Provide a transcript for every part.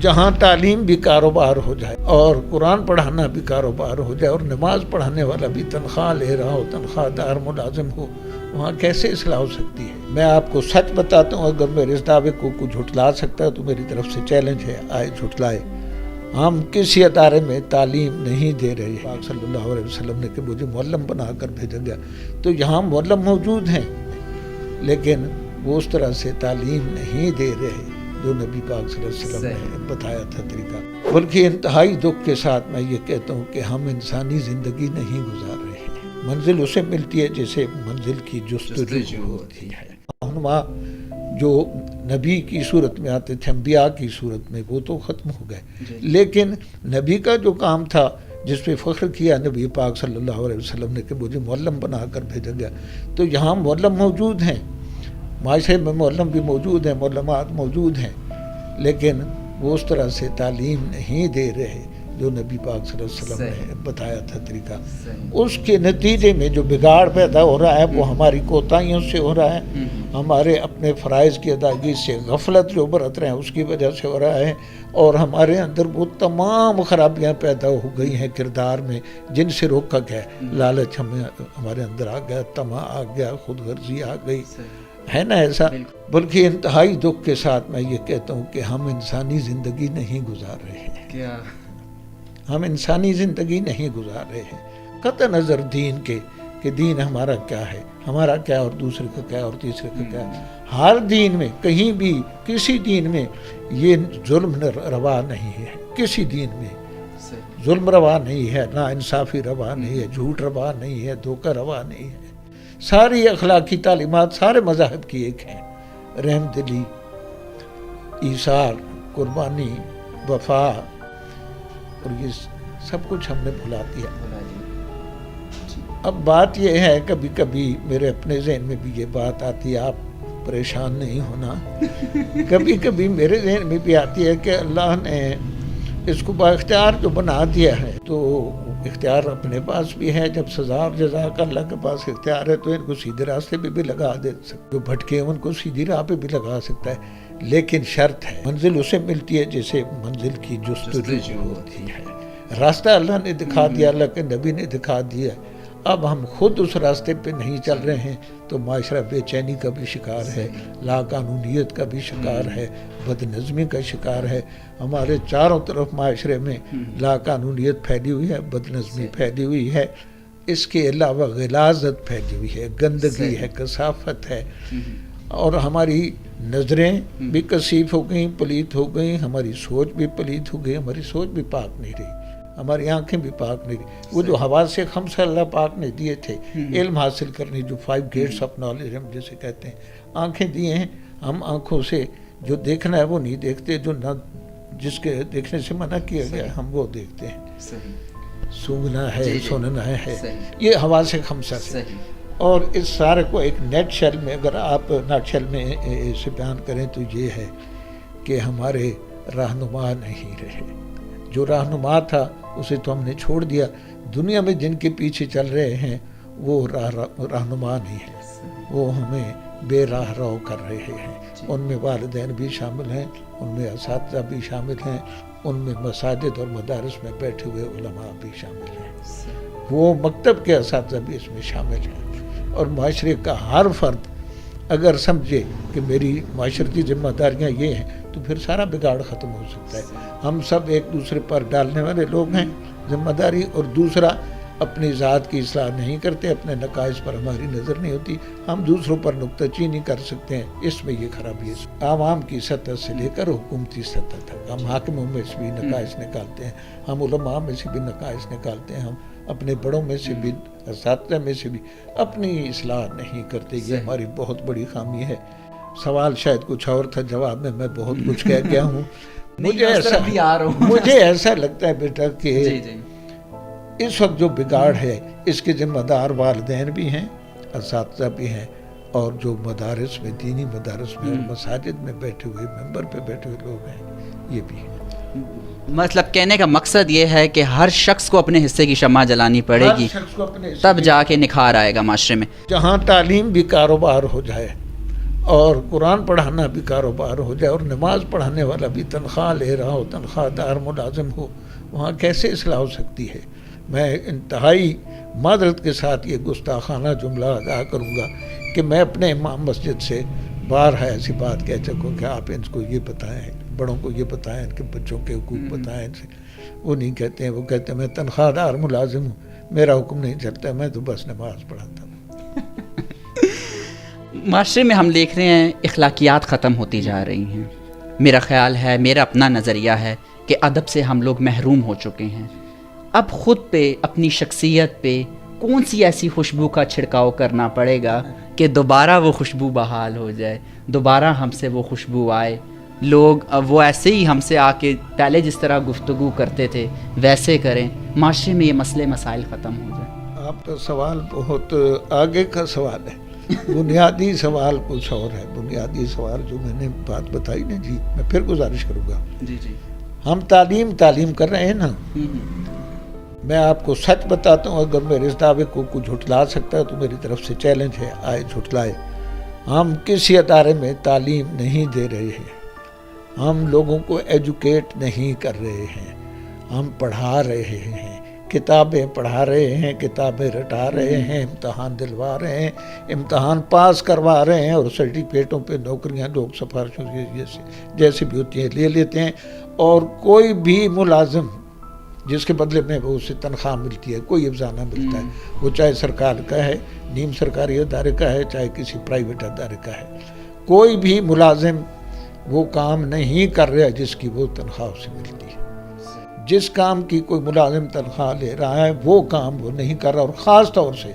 جہاں تعلیم بھی کاروبار ہو جائے اور قرآن پڑھانا بھی کاروبار ہو جائے اور نماز پڑھانے والا بھی تنخواہ لے رہا ہو، تنخواہ دار ملازم ہو، وہاں کیسے اصلاح ہو سکتی ہے؟ میں آپ کو سچ بتاتا ہوں، اگر میرے اس دعوے کو جھٹلا سکتا ہے تو میری طرف سے چیلنج ہے، آئے جھٹلائے۔ ہم کسی ادارے میں تعلیم نہیں دے رہے ہیں۔ صلی اللہ علیہ وسلم نے کہ مجھے معلم بنا کر بھیجا گیا، تو یہاں معلم موجود ہیں لیکن وہ اس طرح سے تعلیم نہیں دے رہے جو نبی پاک صلی اللہ علیہ وسلم نے بتایا تھا طریقہ۔ بلکہ انتہائی دکھ کے ساتھ میں یہ کہتا ہوں کہ ہم انسانی زندگی نہیں گزار رہے ہیں۔ منزل اسے ملتی ہے جسے منزل کی جستجو ہوتی ہے۔ رہنما جو نبی کی صورت میں آتے تھے، انبیاء کی صورت میں، وہ تو ختم ہو گئے، لیکن نبی کا جو کام تھا جس پہ فخر کیا نبی پاک صلی اللہ علیہ وسلم نے کہ مجھے معلم بنا کر بھیجا گیا، تو یہاں معلم موجود ہیں، معاشرے میں معلم بھی موجود ہیں، معلمات موجود ہیں، لیکن وہ اس طرح سے تعلیم نہیں دے رہے جو نبی پاک صلی اللہ علیہ وسلم نے بتایا تھا طریقہ۔ اس کے نتیجے میں جو بگاڑ پیدا ہو رہا ہے وہ ہماری کوتاہیوں سے ہو رہا ہے، ہمارے اپنے فرائض کی ادائیگی سے غفلت جو برت رہے ہیں اس کی وجہ سے ہو رہا ہے، اور ہمارے اندر وہ تمام خرابیاں پیدا ہو گئی ہیں کردار میں جن سے روکا گیا۔ لالچ ہمارے اندر آ گیا، طمع آ گیا، خود غرضی آ گئی، ہے نا ایسا؟ بلکہ انتہائی دکھ کے ساتھ میں یہ کہتا ہوں کہ ہم انسانی زندگی نہیں گزار رہے ہیں۔ ہم انسانی زندگی نہیں گزار رہے ہیں، قطع نظر دین کے کہ دین ہمارا کیا ہے، ہمارا کیا اور دوسرے کا کیا اور تیسرے کا کیا۔ ہر دین میں کہیں بھی کسی دین میں یہ ظلم روا نہیں ہے، کسی دین میں ظلم روا نہیں ہے، نا انصافی روا نہیں ہے، جھوٹ روا نہیں ہے، دھوکہ روا نہیں ہے۔ ساری اخلاقی تعلیمات سارے مذاہب کی ایک ہیں، رحم دلی، ایثار، قربانی، وفا، اور یہ سب کچھ ہم نے بھلا دیا۔ اب بات یہ ہے، کبھی کبھی میرے اپنے ذہن میں بھی یہ بات آتی ہے، آپ پریشان نہیں ہونا، کبھی کبھی میرے ذہن میں بھی آتی ہے کہ اللہ نے اس کو با اختیار جو بنا دیا ہے، تو اختیار اپنے پاس بھی ہے، جب سزا اور جزا کا اللہ کے پاس اختیار ہے تو ان کو سیدھے راستے پہ بھی لگا دے سکتا ہے، جو بھٹکے ان کو سیدھی راہ پہ بھی لگا سکتا ہے، لیکن شرط ہے، منزل اسے ملتی ہے جسے منزل کی جستجو ہوتی ہے۔ راستہ اللہ نے دکھا دیا، اللہ کے نبی نے دکھا دیا، اب ہم خود اس راستے پہ نہیں چل رہے ہیں تو معاشرہ بے چینی کا بھی شکار ہے، لا قانونیت کا بھی شکار ہے، بد نظمی کا شکار ہے، ہمارے چاروں طرف معاشرے میں لا قانونیت پھیلی ہوئی ہے، بد نظمی پھیلی ہوئی ہے، اس کے علاوہ غلاظت پھیلی ہوئی ہے، گندگی ہے، کثافت ہے، اور ہماری نظریں بھی کثیف ہو گئیں، پلیت ہو گئیں، ہماری سوچ بھی پلیت ہو گئی، ہماری سوچ بھی پاک نہیں رہی، ہماری آنکھیں بھی پاک نہیں رہی۔ وہ جو حواس خمسہ اللہ پاک نے دیے تھے علم حاصل کرنے، جو 5 گیٹس آف نالج ہم جسے کہتے ہیں، آنکھیں دیے ہیں، ہم آنکھوں سے جو دیکھنا ہے وہ نہیں دیکھتے، جو نہ جس کے دیکھنے سے منع کیا گیا ہم وہ دیکھتے ہیں، سونگنا ہے، سننا ہے، یہ حواس خمسہ سے۔ اور اس سارے کو ایک نیٹ شیل میں اگر آپ نیٹ شیل میں اسے بیان کریں تو یہ ہے کہ ہمارے رہنما نہیں رہے، جو رہنما تھا اسے تو ہم نے چھوڑ دیا، دنیا میں جن کے پیچھے چل رہے ہیں وہ رہنما نہیں ہے، وہ ہمیں بے راہ رو کر رہے ہیں، ان میں والدین بھی شامل ہیں، ان میں اساتذہ بھی شامل ہیں، ان میں مساجد اور مدارس میں بیٹھے ہوئے علماء بھی شامل ہیں، وہ مکتب کے اساتذہ بھی اس میں شامل ہیں، اور معاشرے کا ہر فرد اگر سمجھے کہ میری معاشرتی ذمہ داریاں یہ ہیں تو پھر سارا بگاڑ ختم ہو سکتا ہے۔ ہم سب ایک دوسرے پر ڈالنے والے لوگ ہیں ذمہ داری، اور دوسرا اپنی ذات کی اصلاح نہیں کرتے، اپنے نقائص پر ہماری نظر نہیں ہوتی، ہم دوسروں پر نکتہ چینی کر سکتے ہیں، اس میں یہ خرابی ہے۔ عوام کی سطح سے لے کر حکومتی سطح تک ہم حاکموں میں سے بھی نقائص نکالتے ہیں، ہم علماء میں سے بھی نقائص نکالتے ہیں، ہم اپنے بڑوں میں سے بھی، اساتذہ میں سے بھی اپنی اصلاح نہیں کرتے، یہ ہماری بہت بڑی خامی ہے۔ سوال شاید کچھ اور تھا، جواب میں بہت کچھ کہہ گیا ہوں۔ مجھے ایسا لگتا ہے بیٹا کہ اس وقت جو بگاڑ ہے اس کے ذمہ دار والدین بھی ہیں، اساتذہ بھی ہیں، اور جو مدارس میں، دینی مدارس میں اور مساجد میں بیٹھے ہوئے، ممبر پہ بیٹھے ہوئے لوگ ہیں، یہ بھی ہیں۔ مطلب کہنے کا مقصد یہ ہے کہ ہر شخص کو اپنے حصے کی شمع جلانی پڑے گی، تب جا کے نکھار آئے گا معاشرے میں۔ جہاں تعلیم بھی کاروبار ہو جائے اور قرآن پڑھانا بھی کاروبار ہو جائے اور نماز پڑھانے والا بھی تنخواہ لے رہا ہو، تنخواہ دار ملازم ہو، وہاں کیسے اصلاح ہو سکتی ہے؟ میں انتہائی معذرت کے ساتھ یہ گستاخانہ جملہ ادا کروں گا کہ میں اپنے امام مسجد سے بارہا ایسی بات کہہ سکوں کہ آپ ان کو یہ بتائیں، بڑوں کو یہ بتائیں کہ بچوں کے حقوق بتائیں. وہ نہیں کہتے ہیں، وہ کہتے ہیں میں تنخواہ دار ملازم ہوں، میرا حکم نہیں چلتا، میں تو بس نماز پڑھاتا ہوں. معاشرے میں ہم دیکھ رہے ہیں اخلاقیات ختم ہوتی جا رہی ہیں. میرا خیال ہے، میرا اپنا نظریہ ہے کہ ادب سے ہم لوگ محروم ہو چکے ہیں. اب خود پہ، اپنی شخصیت پہ کون سی ایسی خوشبو کا چھڑکاؤ کرنا پڑے گا کہ دوبارہ وہ خوشبو بحال ہو جائے، دوبارہ ہم سے وہ خوشبو آئے، لوگ وہ ایسے ہی ہم سے آ کے پہلے جس طرح گفتگو کرتے تھے ویسے کریں، معاشرے میں یہ مسئلے مسائل ختم ہو جائیں؟ آپ کا سوال بہت آگے کا سوال ہے. بنیادی سوال کچھ اور ہے. بنیادی سوال جو میں نے بات بتائی نا جی، میں پھر گزارش کروں گا. جی جی. ہم تعلیم کر رہے ہیں نا. میں آپ کو سچ بتاتا ہوں، اگر میرے اس دعوے کو کوئی جھٹلا سکتا ہے تو میری طرف سے چیلنج ہے، آئے جھٹلائے. ہم کسی ادارے میں تعلیم نہیں دے رہے ہیں، ہم لوگوں کو ایجوکیٹ نہیں کر رہے ہیں، ہم پڑھا رہے ہیں، کتابیں پڑھا رہے ہیں، کتابیں رٹا رہے ہیں، امتحان دلوا رہے ہیں، امتحان پاس کروا رہے ہیں، اور سرٹیفکیٹوں پہ نوکریاں لوگ سفارشوں جیسے بھی ہوتی ہیں لے لیتے ہیں. اور کوئی بھی ملازم جس کے بدلے میں وہ اسے تنخواہ ملتی ہے، کوئی افزانہ ملتا ہے، وہ چاہے سرکار کا ہے، نیم سرکاری ادارے کا ہے، چاہے کسی پرائیویٹ ادارے کا ہے، کوئی بھی ملازم وہ کام نہیں کر رہا جس کی وہ تنخواہ اسے ملتی ہے. جس کام کی کوئی ملازم تنخواہ لے رہا ہے وہ کام وہ نہیں کر رہا. اور خاص طور سے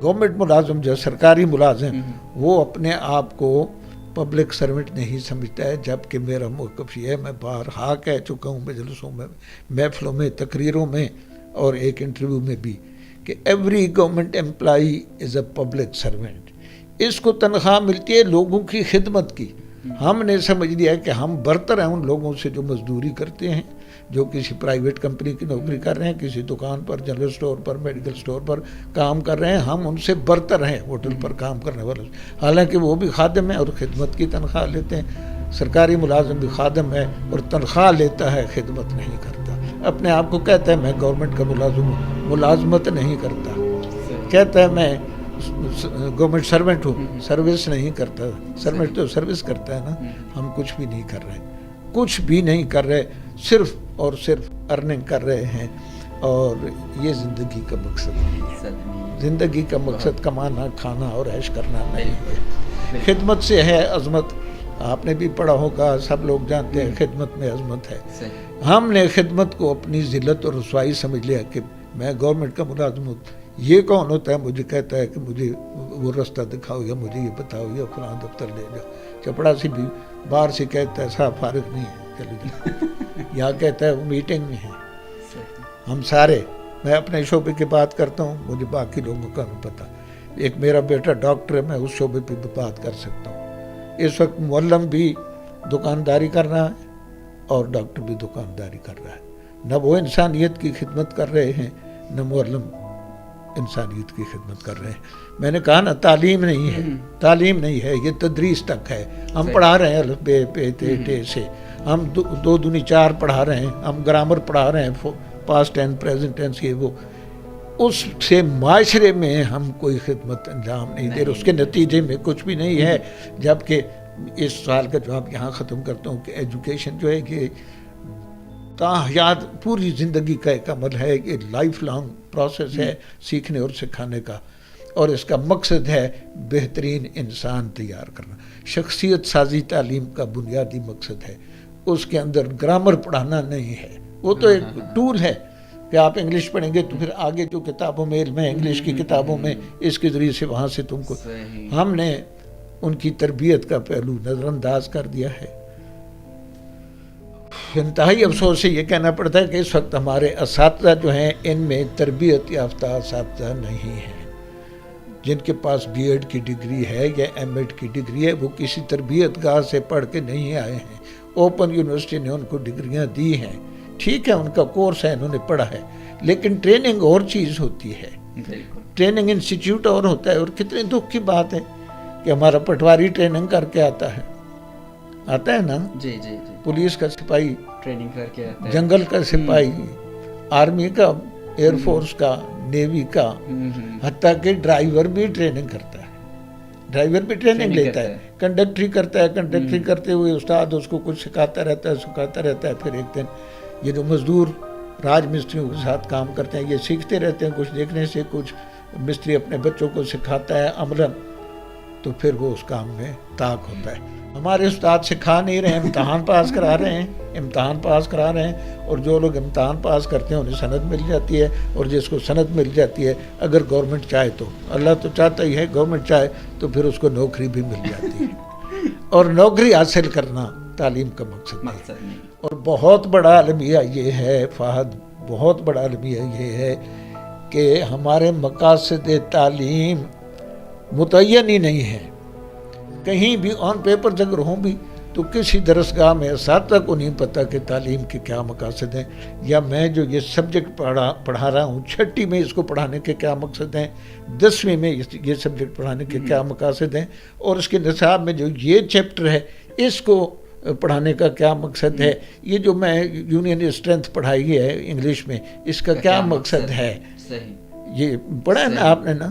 گورنمنٹ ملازم جو سرکاری ملازم، وہ اپنے آپ کو پبلک سرونٹ نہیں سمجھتا ہے، جبکہ میرا موقف یہ ہے، میں بارہا کہہ چکا ہوں مجلسوں میں، محفلوں میں، تقریروں میں اور ایک انٹرویو میں بھی، کہ every government employee is a public servant. اس کو تنخواہ ملتی ہے لوگوں کی خدمت کی. ہم نے سمجھ لیا کہ ہم برتر ہیں ان لوگوں سے جو مزدوری کرتے ہیں، جو کسی پرائیویٹ کمپنی کی نوکری کر رہے ہیں، کسی دکان پر، جنرل سٹور پر، میڈیکل سٹور پر کام کر رہے ہیں. ہم ان سے برتر ہیں ہوٹل پر کام کرنے والے، حالانکہ وہ بھی خادم ہیں اور خدمت کی تنخواہ لیتے ہیں. سرکاری ملازم بھی خادم ہے اور تنخواہ لیتا ہے، خدمت نہیں کرتا. اپنے آپ کو کہتا ہے میں گورنمنٹ کا ملازم ہوں، ملازمت نہیں کرتا. کہتا ہے میں گورنمنٹ سروینٹ ہوں، سروس نہیں کرتا. سروینٹ تو سروس کرتا ہے نا. ہم کچھ بھی نہیں کر رہے، کچھ بھی نہیں کر رہے، صرف اور صرف ارننگ کر رہے ہیں. اور یہ زندگی کا مقصد نہیں ہے. زندگی کا مقصد کمانا، کھانا اور عیش کرنا نہیں ہے. خدمت سے ہے عظمت. آپ نے بھی پڑھا ہوگا، سب لوگ جانتے ہیں خدمت میں عظمت ہے. ہم نے خدمت کو اپنی ذلت اور رسوائی سمجھ لیا کہ میں گورنمنٹ کا ملازم ہوں. یہ کون ہوتا ہے مجھے کہتا ہے کہ مجھے وہ رستہ دکھاؤ یا مجھے یہ بتاؤ یا فلاں دفتر لے جاؤ. چپڑاسی بھی باہر سے کہتا ہے صاحب فارغ نہیں ہے چلے جاؤ، یا کہتا ہے وہ میٹنگ میں ہے. ہم سارے، میں اپنے شعبے کی بات کرتا ہوں، مجھے باقی لوگوں کا نہیں پتہ. ایک میرا بیٹا ڈاکٹر ہے، میں اس شعبے پہ بھی بات کر سکتا ہوں. اس وقت معلم بھی دکانداری کر رہا ہے اور ڈاکٹر بھی دکانداری کر رہا ہے. نہ وہ انسانیت کی خدمت کر رہے ہیں، نہ معلم انسانیت کی خدمت کر رہے ہیں. میں نے کہا نا تعلیم نہیں ہے، تعلیم نہیں ہے، یہ تدریس تک ہے. ہم پڑھا رہے ہیں الف بے پے تے ٹے سے، ہم 2 دونی 4 پڑھا رہے ہیں، ہم گرامر پڑھا رہے ہیں، پاسٹ ٹینس، پریزنٹ ٹینس، یہ وہ. اس سے معاشرے میں ہم کوئی خدمت انجام نہیں دے رہے، اس کے نتیجے میں کچھ بھی نہیں ہے. جبکہ اس سوال کا جواب یہاں ختم کرتا ہوں کہ ایجوکیشن جو ہے کہ تاحیات پوری زندگی کا ایک عمل ہے، یہ لائف لانگ پروسیس ہے سیکھنے اور سکھانے کا. اور اس کا مقصد ہے بہترین انسان تیار کرنا. شخصیت سازی تعلیم کا بنیادی مقصد ہے. اس کے اندر گرامر پڑھانا نہیں ہے، وہ تو ایک ٹول ہے کہ آپ انگلش پڑھیں گے تو پھر آگے جو کتابوں میں علم ہے، انگلش کی کتابوں میں، اس کے ذریعے سے وہاں سے تم کو. ہم نے ان کی تربیت کا پہلو نظر انداز کر دیا ہے. انتہائی افسوس سے یہ کہنا پڑتا ہے کہ اس وقت ہمارے اساتذہ جو ہیں ان میں تربیت یافتہ اساتذہ نہیں ہیں. جن کے پاس بی ایڈ کی ڈگری ہے یا ایم ایڈ کی ڈگری ہے، وہ کسی تربیت گاہ سے پڑھ کے نہیں آئے ہیں. اوپن یونیورسٹی نے ان کو ڈگریاں دی ہیں، ٹھیک ہے ان کا کورس ہے، انہوں نے پڑھا ہے، لیکن ٹریننگ اور چیز ہوتی ہے. ٹریننگ انسٹیٹیوٹ اور ہوتا ہے. اور کتنے دکھ کی بات ہے کہ ہمارا پٹواری ٹریننگ کر کے آتا ہے نا، جی جی جی، پولیس کا سپاہی ٹریننگ کر کے آتا ہے، جنگل کا سپاہی، آرمی کا، ایئر فورس کا، نیوی کا، حتیٰ کہ ڈرائیور بھی ٹریننگ کرتا ہے، ڈرائیور بھی ٹریننگ لیتا ہے، کنڈکٹری کرتا ہے، کنڈکٹری کرتے ہوئے استاد اس کو کچھ سکھاتا رہتا ہے، پھر ایک دن یہ جو مزدور راج مستریوں کے ساتھ کام کرتے ہیں یہ سیکھتے رہتے ہیں، کچھ دیکھنے سے، کچھ مستری اپنے بچوں کو سکھاتا ہے عملاً، تو پھر وہ اس کام میں طاق ہوتا ہے۔ ہمارے استاد سکھا نہیں رہے ہیں، امتحان پاس کرا رہے ہیں، اور جو لوگ امتحان پاس کرتے ہیں انہیں سند مل جاتی ہے، اور جس کو سند مل جاتی ہے اگر گورنمنٹ چاہے تو، اللہ تو چاہتا ہی ہے، گورنمنٹ چاہے تو پھر اس کو نوکری بھی مل جاتی ہے، اور نوکری حاصل کرنا تعلیم کا مقصد نہیں۔ اور بہت بڑا المیہ یہ ہے فہد، بہت بڑا المیہ یہ ہے کہ ہمارے مقاصد تعلیم متعین ہی نہیں ہے، کہیں بھی آن پیپر اگر ہوں بھی تو کسی درسگاہ میں اساتذہ کو نہیں پتہ کہ تعلیم کے کیا مقاصد ہیں، یا میں جو یہ سبجیکٹ پڑھا رہا ہوں 6ٹھی میں اس کو پڑھانے کے کیا مقصد ہیں، 10ویں میں یہ سبجیکٹ پڑھانے کے کیا مقاصد ہیں، اور اس کے نصاب میں جو یہ چیپٹر ہے اس کو پڑھانے کا کیا مقصد ہے، یہ جو میں یونین اسٹرینتھ پڑھائی ہے انگلش میں اس کا کیا مقصد ہے، یہ پڑھا ہے نا آپ نے نا،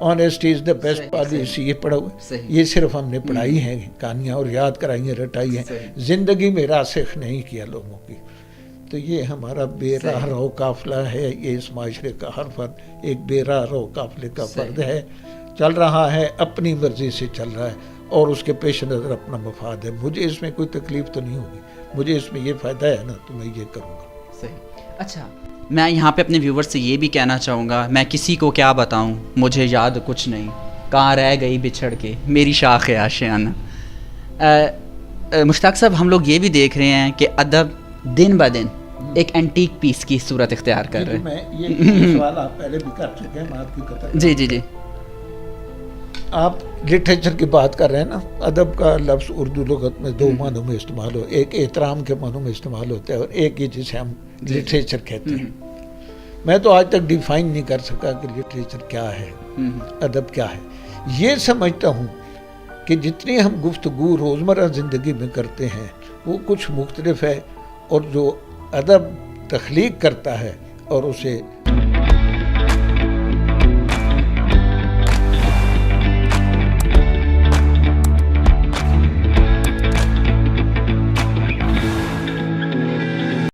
honesty is the best policy, یہ پڑھا ہوا، یہ صرف ہم نے پڑھائی ہیں کہانیاں اور یاد کرائی ہیں، رٹائی ہیں، زندگی میں راسخ نہیں کیا لوگوں کی۔ تو یہ ہمارا بے راہ رو قافلہ ہے، یہ اس معاشرے کا ہر فرد ایک بے راہ رو قافلے کا فرد ہے، چل رہا ہے اپنی مرضی سے چل رہا ہے، اور اس کے پیش نظر اپنا مفاد ہے۔ مجھے اس میں کوئی تکلیف تو نہیں ہوگی، مجھے اس میں یہ فائدہ ہے نا تو میں یہ کروں گا۔ صحیح۔ اچھا، میں یہاں پہ اپنے ویور سے یہ بھی کہنا چاہوں گا، میں کسی کو کیا بتاؤں، مجھے یاد کچھ نہیں، کہاں رہ گئی بچھڑ کے میری شاخ آشیانہ۔ مشتاق صاحب، ہم لوگ یہ بھی دیکھ رہے ہیں کہ ادب دن بہ دن ایک اینٹیک پیس کی صورت اختیار کر رہے ہیں۔ یہ سوال آپ پہلے بھی کر چکے ہیں، میں آپ کی قطع جی جی جی، آپ لٹریچر کی بات کر رہے ہیں نا، ادب کا لفظ اردو لغت میں 2 معنوں میں استعمال ہو، ایک احترام کے معنوں میں استعمال ہوتا ہے، اور ایک یہ جسے ہم لٹریچر کہتے ہیں۔ میں تو آج تک ڈیفائن نہیں کر سکا کہ لٹریچر کیا ہے، ادب کیا ہے۔ یہ سمجھتا ہوں کہ جتنی ہم گفتگو روزمرہ زندگی میں کرتے ہیں وہ کچھ مختلف ہے، اور جو ادب تخلیق کرتا ہے اور اسے